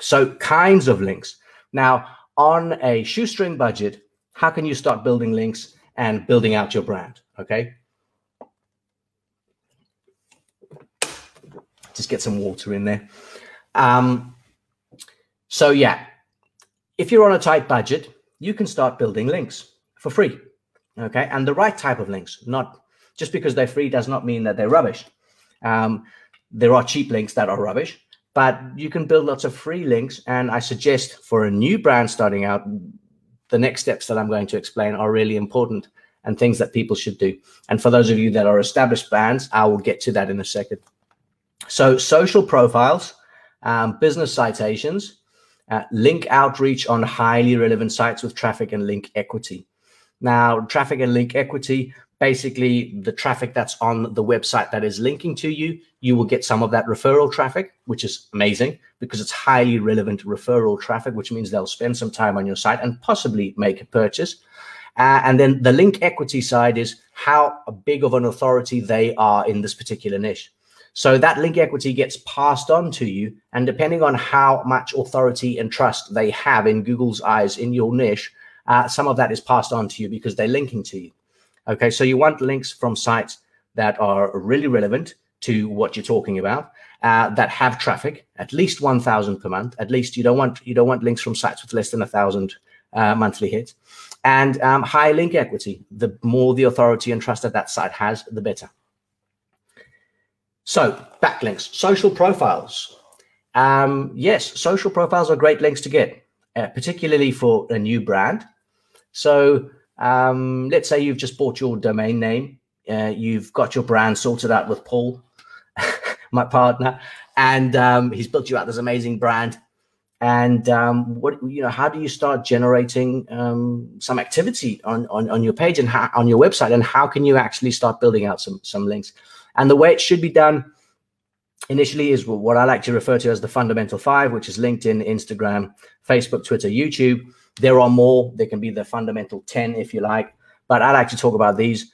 So kinds of links. Now, on a shoestring budget, how can you start building links and building out your brand? Okay. Just get some water in there. So yeah, if you're on a tight budget, you can start building links for free. Okay. And the right type of links, not just because they're free does not mean that they're rubbish. There are cheap links that are rubbish, but you can build lots of free links. And I suggest for a new brand starting out, the next steps that I'm going to explain are really important and things that people should do. And for those of you that are established brands, I will get to that in a second. So social profiles, business citations, link outreach on highly relevant sites with traffic and link equity. Now, traffic and link equity, basically the traffic that's on the website that is linking to you, you will get some of that referral traffic, which is amazing because it's highly relevant referral traffic, which means they'll spend some time on your site and possibly make a purchase. And then the link equity side is how big of an authority they are in this particular niche. So that link equity gets passed on to you, and depending on how much authority and trust they have in Google's eyes in your niche, some of that is passed on to you because they're linking to you. Okay, so you want links from sites that are really relevant to what you're talking about, that have traffic, at least 1,000 per month. At least you don't want links from sites with less than 1,000 monthly hits, and high link equity. The more the authority and trust that that site has, the better. So backlinks, social profiles. Yes, social profiles are great links to get, particularly for a new brand. So let's say you've just bought your domain name. You've got your brand sorted out with Paul, my partner, and he's built you out this amazing brand. And how do you start generating some activity on your page and on your website, and how can you actually start building out some links? And the way it should be done initially is what I like to refer to as the fundamental 5, which is LinkedIn, Instagram, Facebook, Twitter, YouTube. There are more. There can be the fundamental 10 if you like, but I like to talk about these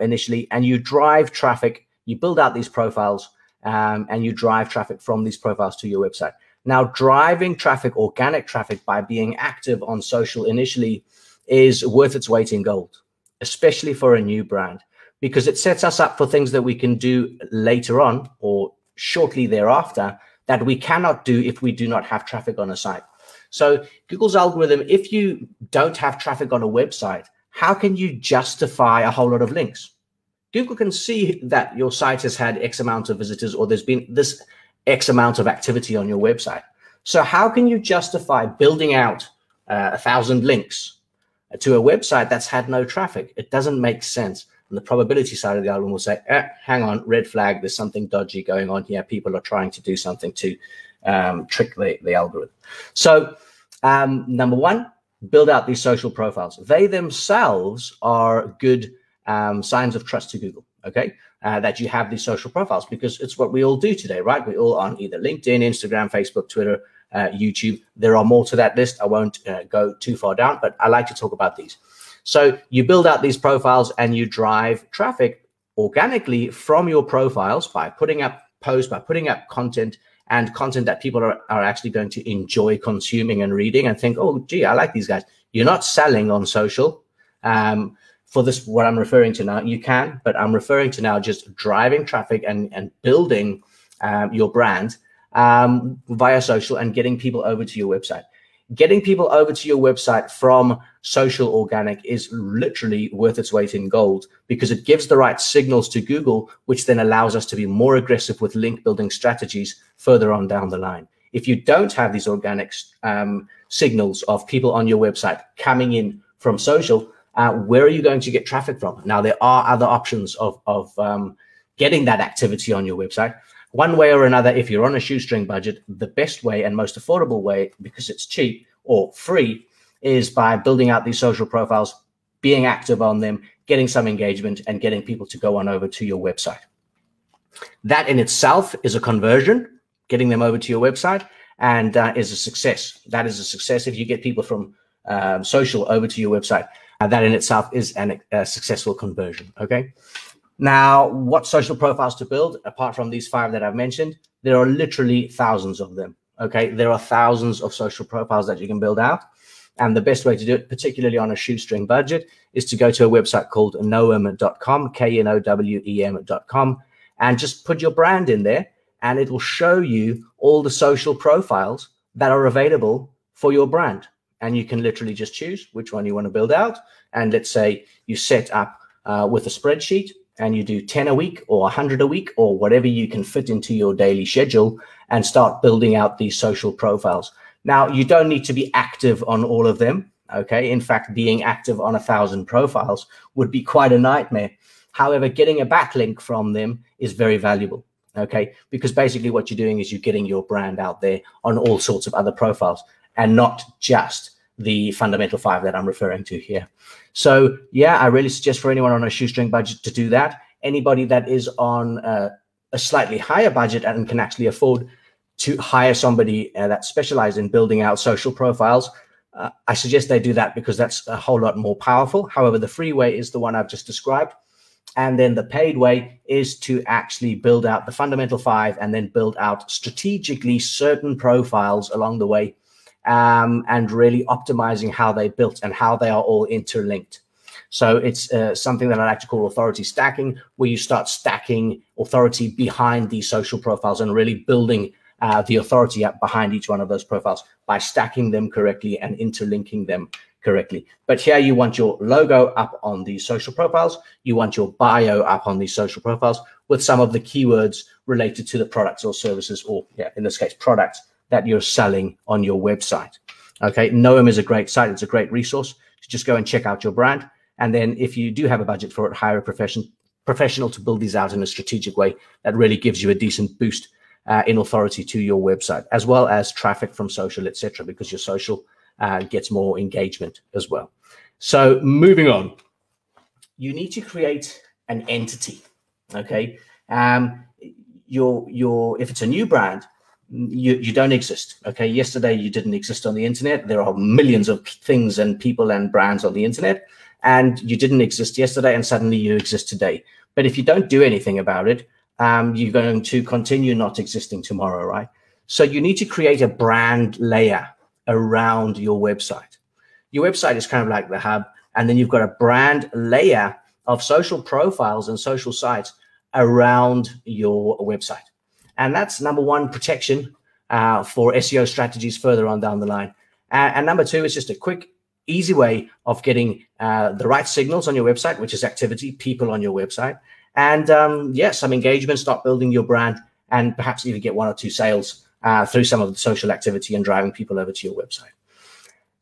initially. And you drive traffic, you build out these profiles, and you drive traffic from these profiles to your website. Now, driving traffic, organic traffic, by being active on social initially is worth its weight in gold, especially for a new brand, because it sets us up for things that we can do later on or shortly thereafter that we cannot do if we do not have traffic on a site. So Google's algorithm, if you don't have traffic on a website, how can you justify a whole lot of links? Google can see that your site has had X amount of visitors, or there's been this X amount of activity on your website. So how can you justify building out 1,000 links to a website that's had no traffic? It doesn't make sense. And the probability side of the algorithm will say, hang on, red flag, there's something dodgy going on here. People are trying to do something to trick the algorithm. So number one, build out these social profiles. They themselves are good signs of trust to Google, okay? That you have these social profiles, because it's what we all do today, right? We're all on either LinkedIn, Instagram, Facebook, Twitter, YouTube. There are more to that list. I won't go too far down, but I like to talk about these. So you build out these profiles and you drive traffic organically from your profiles by putting up posts, by putting up content, and content that people are actually going to enjoy consuming and reading and think, oh, gee, I like these guys. You're not selling on social. For this, what I'm referring to now, you can, but I'm referring to now just driving traffic and building your brand via social and getting people over to your website. Getting people over to your website from social organic is literally worth its weight in gold, because it gives the right signals to Google, which then allows us to be more aggressive with link building strategies further on down the line. If you don't have these organic signals of people on your website coming in from social, where are you going to get traffic from? Now, there are other options of getting that activity on your website. One way or another, if you're on a shoestring budget, the best way and most affordable way, because it's cheap or free, is by building out these social profiles, being active on them, getting some engagement, and getting people to go on over to your website. That in itself is a conversion, getting them over to your website, and is a success. That is a success if you get people from social over to your website. That in itself is a successful conversion, okay? Now, what social profiles to build, apart from these 5 that I've mentioned? There are literally thousands of them, Okay, there are thousands of social profiles that you can build out. And the best way to do it, particularly on a shoestring budget, is to go to a website called knowem.com, knowem.com, and just put your brand in there, and it will show you all the social profiles that are available for your brand. And you can literally just choose which one you want to build out. And let's say you set up with a spreadsheet and you do 10 a week or 100 a week or whatever you can fit into your daily schedule, and start building out these social profiles. Now, you don't need to be active on all of them, okay? In fact, being active on 1,000 profiles would be quite a nightmare. However, getting a backlink from them is very valuable, okay? Because basically what you're doing is you're getting your brand out there on all sorts of other profiles and not just the fundamental 5 that I'm referring to here. So yeah, I really suggest for anyone on a shoestring budget to do that. Anybody that is on a slightly higher budget and can actually afford to hire somebody that specializes in building out social profiles, I suggest they do that because that's a whole lot more powerful. However, the free way is the one I've just described. And then the paid way is to actually build out the fundamental 5 and then build out strategically certain profiles along the way, and really optimizing how they built and how they are all interlinked. So it's something that I like to call authority stacking, where you start stacking authority behind these social profiles and really building the authority up behind each one of those profiles by stacking them correctly and interlinking them correctly. But here you want your logo up on these social profiles. You want your bio up on these social profiles with some of the keywords related to the products or services, or yeah, in this case, products that you're selling on your website. Okay, Knowem is a great site. It's a great resource. Just go and check out your brand. And then if you do have a budget for it, hire a professional to build these out in a strategic way that really gives you a decent boost in authority to your website, as well as traffic from social, etc., because your social gets more engagement as well. So moving on, you need to create an entity. Okay, if it's a new brand, you don't exist. Okay, yesterday you didn't exist on the internet. There are millions of things and people and brands on the internet, and you didn't exist yesterday, and suddenly you exist today. But if you don't do anything about it, you're going to continue not existing tomorrow, right? So you need to create a brand layer around your website. Your website is kind of like the hub, and then you've got a brand layer of social profiles and social sites around your website. And that's number one, protection for SEO strategies further on down the line. And number two is just a quick, easy way of getting the right signals on your website, which is activity, people on your website. And yes, some engagement, start building your brand, and perhaps even get 1 or 2 sales through some of the social activity and driving people over to your website.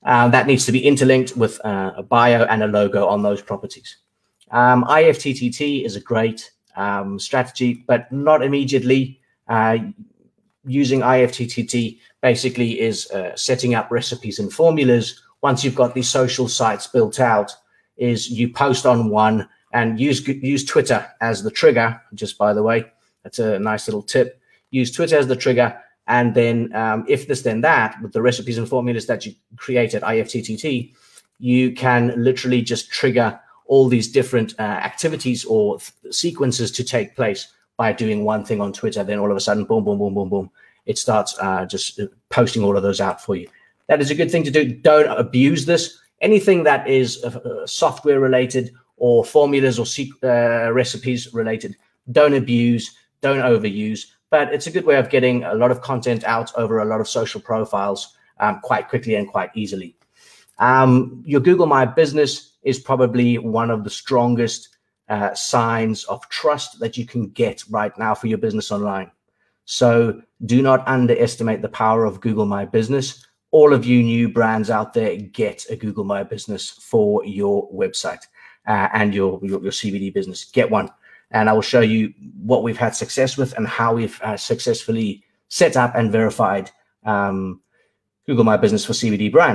That needs to be interlinked with a bio and a logo on those properties. Ifttt is a great strategy, but not immediately. Using Ifttt basically is setting up recipes and formulas. Once you've got these social sites built out, is you post on one and use Twitter as the trigger. Just by the way, that's a nice little tip. Use Twitter as the trigger, and then if this then that, with the recipes and formulas that you create at Ifttt, you can literally just trigger all these different activities or sequences to take place by doing one thing on Twitter. Then all of a sudden, boom, boom, boom, boom, boom, it starts just posting all of those out for you. That is a good thing to do. Don't abuse this. Anything that is software related or formulas or recipes related, don't abuse, don't overuse. But it's a good way of getting a lot of content out over a lot of social profiles quite quickly and quite easily. Your Google My Business is probably one of the strongest signs of trust that you can get right now for your business online. So do not underestimate the power of Google My Business. All of you new brands out there, get a Google My Business for your website and your CBD business. Get one. And I will show you what we've had success with and how we've successfully set up and verified Google My Business for CBD brands.